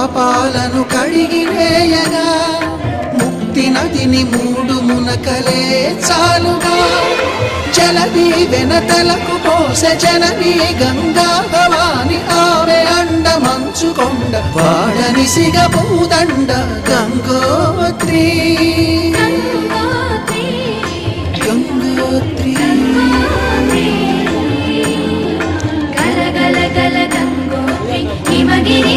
పాపాలను కడిగివేయగా ముక్తి నదిని 3 మునకలే చాలుగా జలది వెనతలకు పోసె జనని గంగా భవాని ఆమె అండ మంచుకొండ వాడని సిగ పూదండ గంగోత్రి గంగోత్రి గల గల గల గంగోత్రి హిమగిరి